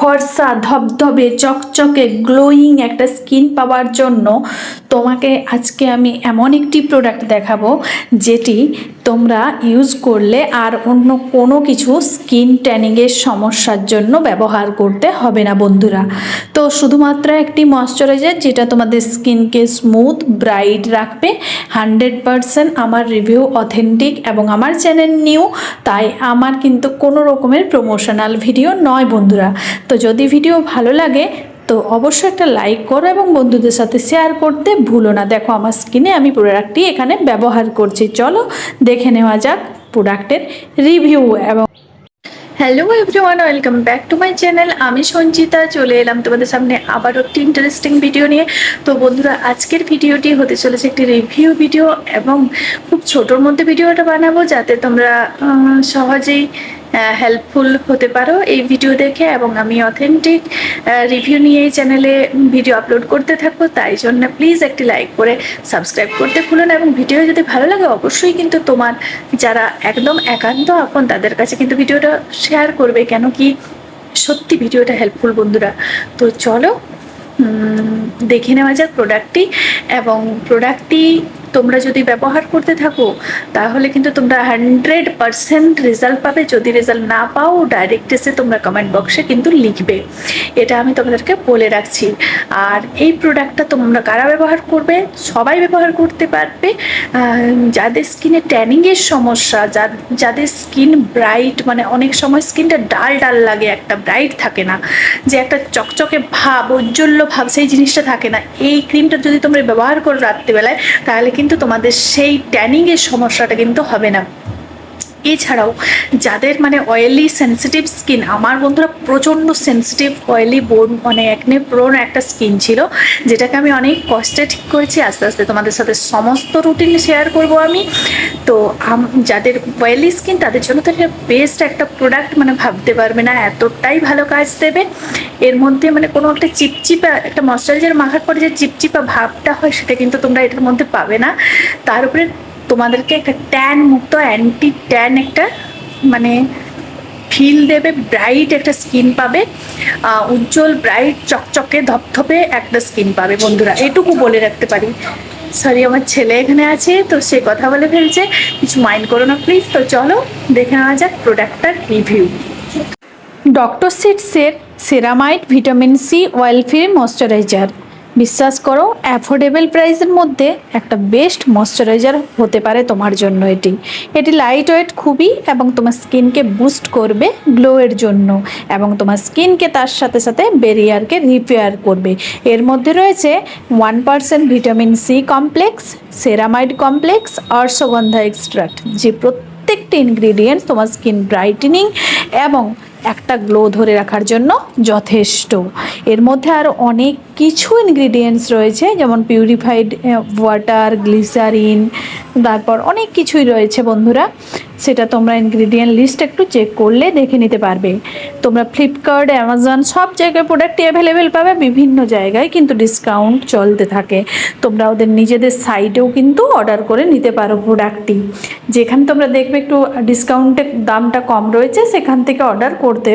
ফর্সা ধবধবে চকচকে গ্লোয়িং একটা স্কিন পাওয়ার জন্য তোমাকে আজকে আমি এমন একটি প্রোডাক্ট দেখাবো যেটি তোমরা ইউজ করলে আর অন্য কোনো কিছু স্কিন ট্যানিংয়ের সমস্যার জন্য ব্যবহার করতে হবে না বন্ধুরা। তো শুধুমাত্র একটি ময়শ্চারাইজার যেটা তোমাদের স্কিনকে স্মুথ ব্রাইট রাখবে। 100% আমার রিভিউ অথেন্টিক এবং আমার চ্যানেল নিউ, তাই আমার কিন্তু কোনো রকমের প্রমোশনাল ভিডিও নয় বন্ধুরা। তো যদি ভিডিও ভালো লাগে তো অবশ্যই একটা লাইক করো এবং বন্ধুদের সাথে শেয়ার করতে ভুলো না। দেখো আমার স্কিনে আমি প্রোডাক্টটি এখানে ব্যবহার করছি, চলো দেখে নেওয়া যাক প্রোডাক্টের রিভিউ। এবং hello everyone, welcome back to my channel. আমি সঞ্চিতা চলে এলাম তোমাদের সামনে আবারও একটি ইন্টারেস্টিং ভিডিও নিয়ে। তো বন্ধুরা, আজকের ভিডিওটি হতে চলেছে একটি রিভিউ ভিডিও এবং খুব ছোটোর মধ্যে ভিডিওটা বানাবো যাতে তোমরা সহজেই হেল্পফুল হতে পারো এই ভিডিও দেখে। এবং আমি অথেন্টিক রিভিউ নিয়ে এই চ্যানেলে ভিডিও আপলোড করতে থাকবো, তাই জন্য প্লিজ একটি লাইক করে সাবস্ক্রাইব করতে ভুলো না। এবং ভিডিও যদি ভালো লাগে অবশ্যই কিন্তু তোমার যারা একদম একান্ত আপন তাদের কাছে কিন্তু ভিডিওটা শেয়ার করবে, কেন কি সত্যি ভিডিওটা হেল্পফুল বন্ধুরা। তো চলো দেখে নেওয়া যাক প্রোডাক্টটি। এবং প্রোডাক্টটি তোমরা যদি ব্যবহার করতে থাকো তাহলে কিন্তু তোমরা 100% রেজাল্ট পাবে। যদি রেজাল্ট না পাও ডাইরেক্ট এসে তোমরা কমেন্ট বক্সে কিন্তু লিখবে, এটা আমি তোমাদেরকে বলে রাখছি। আর এই প্রোডাক্টটা তোমরা কারা ব্যবহার করবে? সবাই ব্যবহার করতে পারবে। যাদের স্কিনে ট্যানিংয়ের সমস্যা, যাদের স্কিন ব্রাইট, মানে অনেক সময় স্কিনটা ডাল ডাল লাগে, একটা ব্রাইট থাকে না, যে একটা চকচকে ভাব, ঔজ্জ্বল্য ভাব, সেই জিনিসটা থাকে না। এই ক্রিমটা যদি তোমরা ব্যবহার করো রাত্রিবেলায় তাহলে কিন্তু তোমাদের সেই ট্যানিংয়ের সমস্যাটা কিন্তু হবে না। এছাড়াও যাদের মানে অয়েলি সেন্সিটিভ স্কিন, আমার বন্ধুরা প্রচণ্ড সেন্সিটিভ অয়েলি বোন মানে একনে প্রোন একটা স্কিন ছিল, যেটাকে আমি অনেক কষ্টে ঠিক করেছি। আস্তে আস্তে তোমাদের সাথে সমস্ত রুটিন শেয়ার করব আমি। তো যাদের অয়েলি স্কিন তাদের জন্য তো এটা বেস্ট একটা প্রোডাক্ট, মানে ভাবতে পারবে না এতটাই ভালো কাজ দেবে। এর মধ্যে মানে কোনো একটা চিপচিপা, একটা ময়শ্চারাইজার মাখার পরে যে চিপচিপা ভাবটা হয় সেটা কিন্তু তোমরা এটার মধ্যে পাবে না। তার উপরে তোমাদেরকে একটা ট্যান মুক্ত, অ্যান্টি ট্যান একটা মানে ফিল দেবে, ব্রাইট একটা স্কিন পাবে, উজ্জ্বল ব্রাইট চকচকে ধপধপে একটা স্কিন পাবে বন্ধুরা, এটুকু বলে রাখতে পারি। সরি, আমার ছেলে এখানে আছে তো সে কথা বলে ফেলছে, কিছু মাইন্ড করো না প্লিজ। তো চলো দেখে নেওয়া যাক প্রোডাক্টটার রিভিউ। ডক্টর সিটসের ceramide vitamin C oil free moisturizer. বিশ্বাস করো অ্যাফোর্ডেবল প্রাইসের মধ্যে একটা বেস্ট ময়শ্চারাইজার হতে পারে তোমার জন্য। এটি লাইট ওয়েট খুবই, এবং তোমার স্কিনকে বুস্ট করবে গ্লোয়ের জন্য, এবং তোমার স্কিনকে তার সাথে সাথে ব্যারিয়ারকে রিপেয়ার করবে। এর মধ্যে রয়েছে 1% vitamin C complex, ceramide complex, ashwagandha extract, যে প্রত্যেকটি ইনগ্রিডিয়েন্টস তোমার স্কিন ব্রাইটেনিং এবং একটা গ্লো ধরে রাখার জন্য যথেষ্ট। এর মধ্যে আরও অনেক কিছু ইনগ্রিডিয়েন্টস রয়েছে, যেমন পিউরিফাইড ওয়াটার, গ্লিসারিন, তারপর অনেক কিছুই রয়েছে বন্ধুরা। সেটা তোমরা ইনগ্রিডিয়েন্ট লিস্ট একটু চেক করলে দেখে নিতে পারবে। তোমরা ফ্লিপকার্ট, অ্যামাজন সব জায়গায় প্রোডাক্টটি অ্যাভেলেবেল পাবে, বিভিন্ন জায়গায় কিন্তু ডিসকাউন্ট চলতে থাকে। তোমরা ওদের নিজেদের সাইটেও কিন্তু অর্ডার করে নিতে পারো প্রোডাক্টটি। যেখানে তোমরা দেখবে একটু ডিসকাউন্টের দামটা কম রয়েছে সেখান থেকে অর্ডার করতে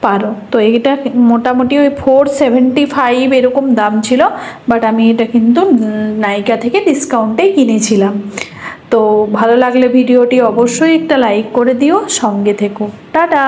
পারো। তো এটা মোটামুটি ওই 475 এরকম দাম ছিল, বাট আমি এটা কিন্তু নাইকা থেকে ডিসকাউন্টেই কিনেছিলাম। তো ভালো লাগলে ভিডিওটি অবশ্যই একটা লাইক করে দিও, সঙ্গে থেকো। টাটা।